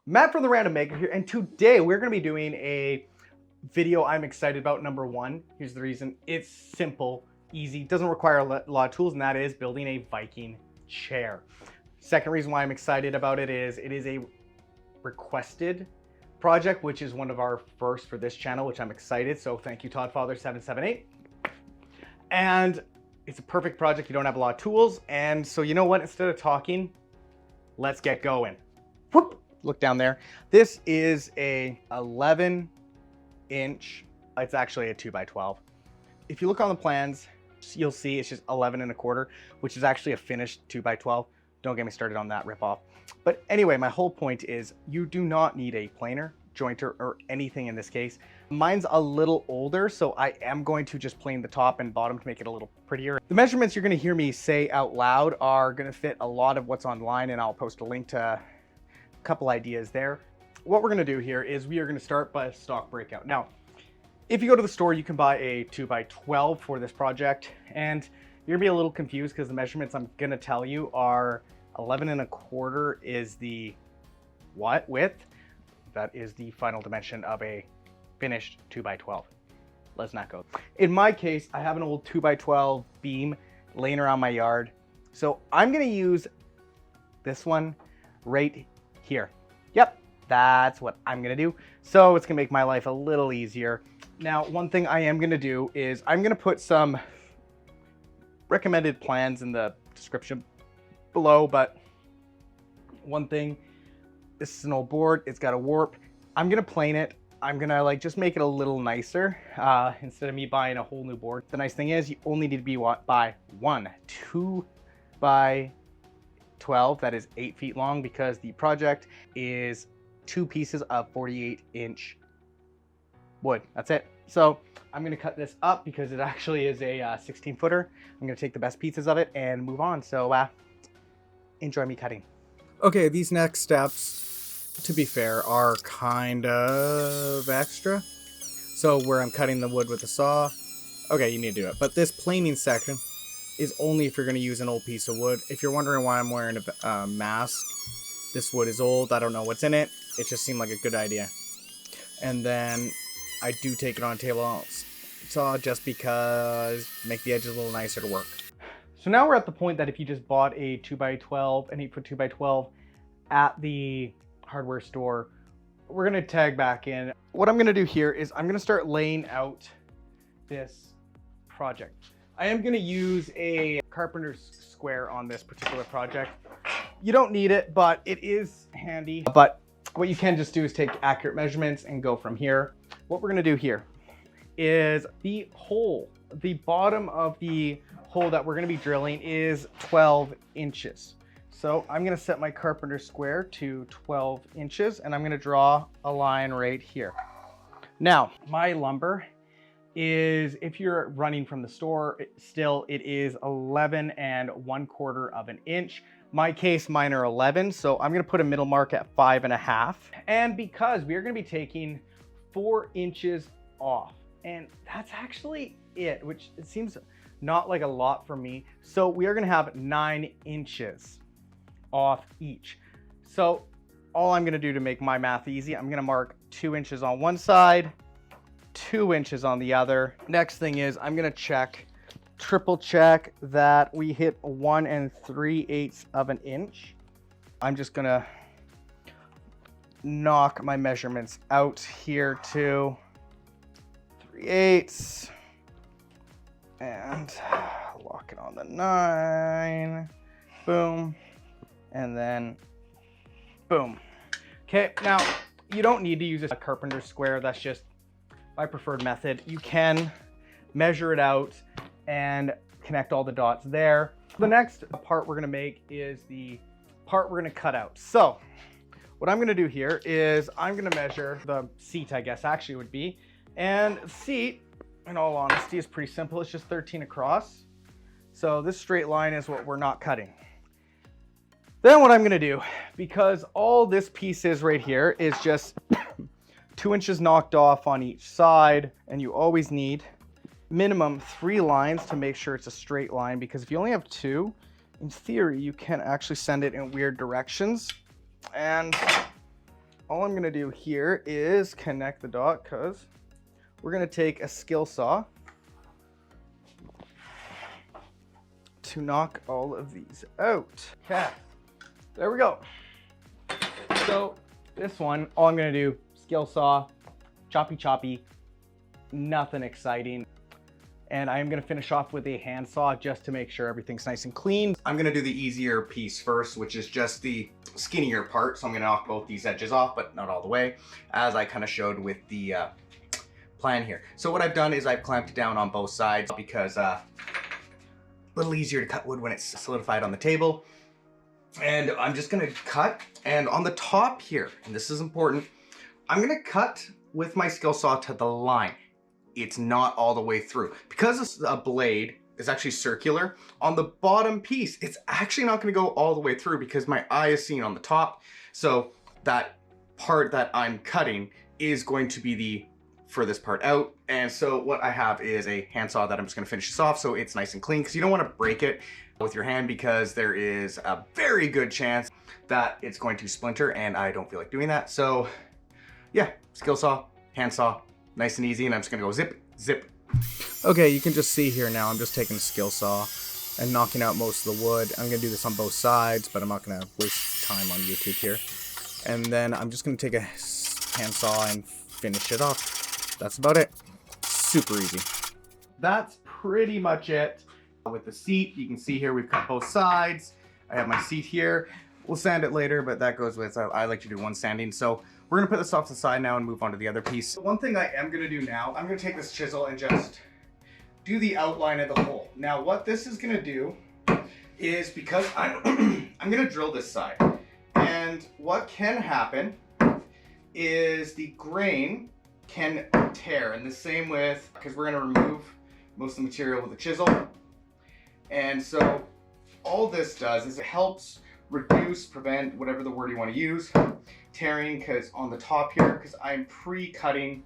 Matt from the Random Maker here, and today we're going to be doing a video I'm excited about. Number one, here's the reason. It's simple, easy, doesn't require a lot of tools, and that is building a Viking chair. Second reason why I'm excited about it is a requested project, which is one of our first for this channel, which I'm excited. So thank you, ToddFather778. And it's a perfect project. You don't have a lot of tools. And so you know what? Instead of talking, let's get going. Whoop. Look down there. This is a 11-inch. It's actually a 2x12. If you look on the plans, you'll see it's just 11 1/4, which is actually a finished 2x12. Don't get me started on that ripoff. But anyway, my whole point is you do not need a planer, jointer, or anything in this case. Mine's a little older, so I am going to just plane the top and bottom to make it a little prettier. The measurements you're going to hear me say out loud are going to fit a lot of what's online, and I'll post a link to couple ideas there. What we're going to do here is we are going to start by a stock breakout. Now, if you go to the store, you can buy a 2x12 for this project, and you're gonna be a little confused because the measurements I'm going to tell you are 11 1/4 is the width. That is the final dimension of a finished 2x12. Let's not go. In my case, I have an old 2x12 beam laying around my yard, so I'm going to use this one right here. Yep, that's what I'm gonna do. So it's gonna make my life a little easier. Now, one thing I am gonna do is I'm gonna put some recommended plans in the description below, but one thing, this is an old board, it's got a warp. I'm gonna plane it. I'm gonna just make it a little nicer instead of me buying a whole new board. The nice thing is you only need to be by 2x12, that is 8 feet long, because the project is 2 pieces of 48-inch wood. That's it. So I'm going to cut this up because it actually is a 16-footer. I'm going to take the best pieces of it and move on. So enjoy me cutting. Okay, these next steps, to be fair, are kind of extra. So where I'm cutting the wood with a saw, okay, you need to do it. But this planing section is only if you're going to use an old piece of wood. If you're wondering why I'm wearing a mask, this wood is old. I don't know what's in it. It just seemed like a good idea. And then I do take it on a table saw just because make the edges a little nicer to work. So now we're at the point that if you just bought a 2x12, an 8-foot 2x12 at the hardware store, we're going to tag back in. What I'm going to do here is I'm going to start laying out this project. I am going to use a carpenter's square on this particular project. You don't need it, but it is handy. But what you can just do is take accurate measurements and go from here. What we're going to do here is the hole, the bottom of the hole that we're going to be drilling is 12 inches. So I'm going to set my carpenter's square to 12 inches, and I'm going to draw a line right here. Now, my lumber is, if you're running from the store, it is 11 1/4 inch. My case, mine are 11, so I'm gonna put a middle mark at 5.5. And because we are gonna be taking 4 inches off, and that's actually it, which it seems not like a lot for me. So we are gonna have 9 inches off each. So all I'm gonna do to make my math easy, I'm gonna mark 2 inches on one side, 2 inches on the other. Next thing is I'm gonna triple check that we hit 1 3/8 inch. I'm just gonna knock my measurements out here to 3/8 and lock it on the 9. Boom. And then boom. Okay, now you don't need to use a carpenter's square. That's just my preferred method. You can measure it out and connect all the dots there. The next part we're gonna make is the part we're gonna cut out. So what I'm gonna do here is I'm gonna measure the seat, I guess actually would be. And the seat, in all honesty, is pretty simple. It's just 13 across. So this straight line is what we're not cutting. Then what I'm gonna do, because all this piece is right here is just 2 inches knocked off on each side, and you always need minimum 3 lines to make sure it's a straight line, because if you only have 2, in theory, you can actually send it in weird directions. And all I'm gonna do here is connect the dot, because we're gonna take a skill saw to knock all of these out. Okay, there we go. So this one, all I'm gonna do, skill saw, choppy choppy, nothing exciting. And I'm gonna finish off with a handsaw just to make sure everything's nice and clean. I'm gonna do the easier piece first, which is just the skinnier part. So I'm gonna knock both these edges off, but not all the way, as I kind of showed with the plan here. So what I've done is I've clamped it down on both sides because a little easier to cut wood when it's solidified on the table. And I'm just gonna cut, and on the top here, and this is important, I'm gonna cut with my skill saw to the line. It's not all the way through. Because it's a blade is actually circular, on the bottom piece, it's actually not gonna go all the way through because my eye is seen on the top. So that part that I'm cutting is going to be the furthest part out. And so what I have is a handsaw that I'm just gonna finish this off so it's nice and clean, because you don't wanna break it with your hand because there is a very good chance that it's going to splinter, and I don't feel like doing that. So yeah, skill saw, handsaw, nice and easy, and I'm just gonna go zip, zip. Okay, you can just see here now, I'm just taking a skill saw and knocking out most of the wood. I'm gonna do this on both sides, but I'm not gonna waste time on YouTube here. And then I'm just gonna take a handsaw and finish it off. That's about it. Super easy. That's pretty much it. With the seat, you can see here we've cut both sides. I have my seat here. We'll sand it later, but that goes with, I like to do one sanding. So we're gonna put this off to the side now and move on to the other piece. One thing I am gonna do now, I'm gonna take this chisel and just do the outline of the hole. Now what this is gonna do is, because I'm gonna drill this side, and what can happen is the grain can tear, and the same with, because we're gonna remove most of the material with the chisel. And so all this does is it helps reduce, prevent, whatever the word you want to use, tearing, because on the top here, because I'm pre-cutting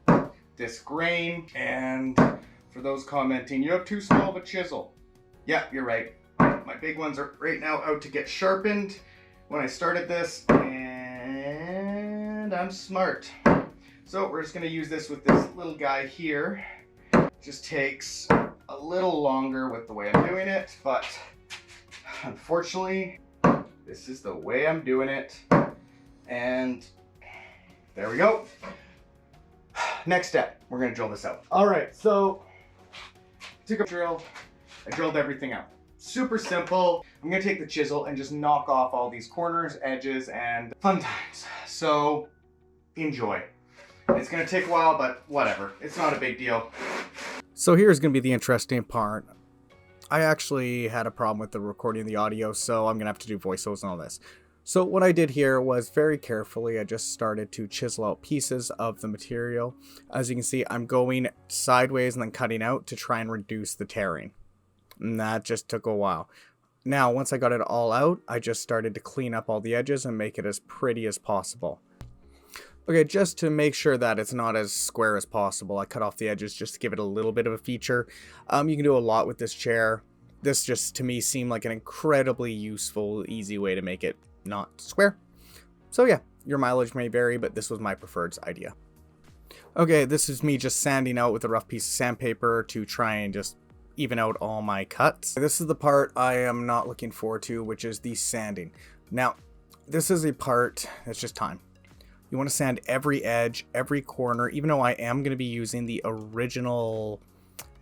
this grain. And for those commenting, you have too small of a chisel. Yeah, you're right. My big ones are right now out to get sharpened when I started this, and I'm smart. So we're just going to use this with this little guy here. Just takes a little longer with the way I'm doing it, but unfortunately, this is the way I'm doing it. And there we go. Next step, we're gonna drill this out. All right, so took a drill, I drilled everything out. Super simple. I'm gonna take the chisel and just knock off all these corners, edges, and fun times. So enjoy. It's gonna take a while, but whatever. It's not a big deal. So here's going to be the interesting part. I actually had a problem with the recording of the audio, so I'm going to have to do voiceovers and all this. So what I did here was very carefully, I just started to chisel out pieces of the material. As you can see, I'm going sideways and then cutting out to try and reduce the tearing. And that just took a while. Now, once I got it all out, I just started to clean up all the edges and make it as pretty as possible. Okay, just to make sure that it's not as square as possible, I cut off the edges just to give it a little bit of a feature. You can do a lot with this chair. This just, to me, seemed like an incredibly useful, easy way to make it not square. So yeah, your mileage may vary, but this was my preferred idea. Okay, this is me just sanding out with a rough piece of sandpaper to try and just even out all my cuts. This is the part I am not looking forward to, which is the sanding. Now, this is a part that's just time. You want to sand every edge, every corner, even though I am going to be using the original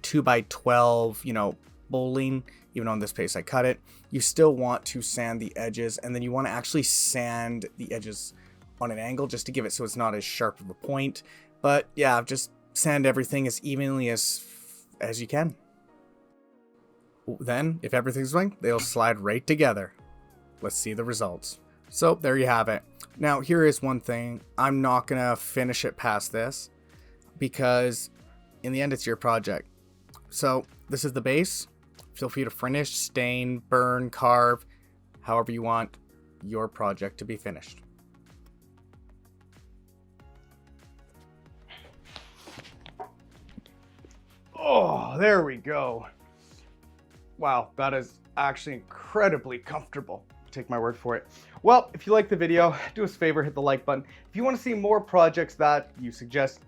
2x12, bowling, even though in this case I cut it. You still want to sand the edges, and then you want to actually sand the edges on an angle just to give it so it's not as sharp of a point. But yeah, just sand everything as evenly as you can. Then, if everything's going, they'll slide right together. Let's see the results. So there you have it. Now here is one thing, I'm not gonna finish it past this because in the end it's your project. So this is the base. Feel free to finish, stain, burn, carve, however you want your project to be finished. Oh, there we go. Wow, that is actually incredibly comfortable. take my word for it. Well, if you like the video, do us a favor, hit the like button. If you want to see more projects that you suggest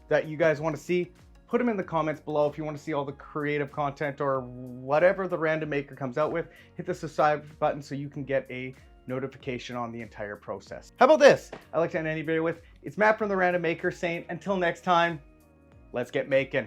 that you guys want to see, put them in the comments below. If you want to see all the creative content or whatever the random maker comes out with, hit the subscribe button so you can get a notification on the entire process. How about this? I like to end any video with, it's Matt from the Random Maker saying, until next time, let's get making.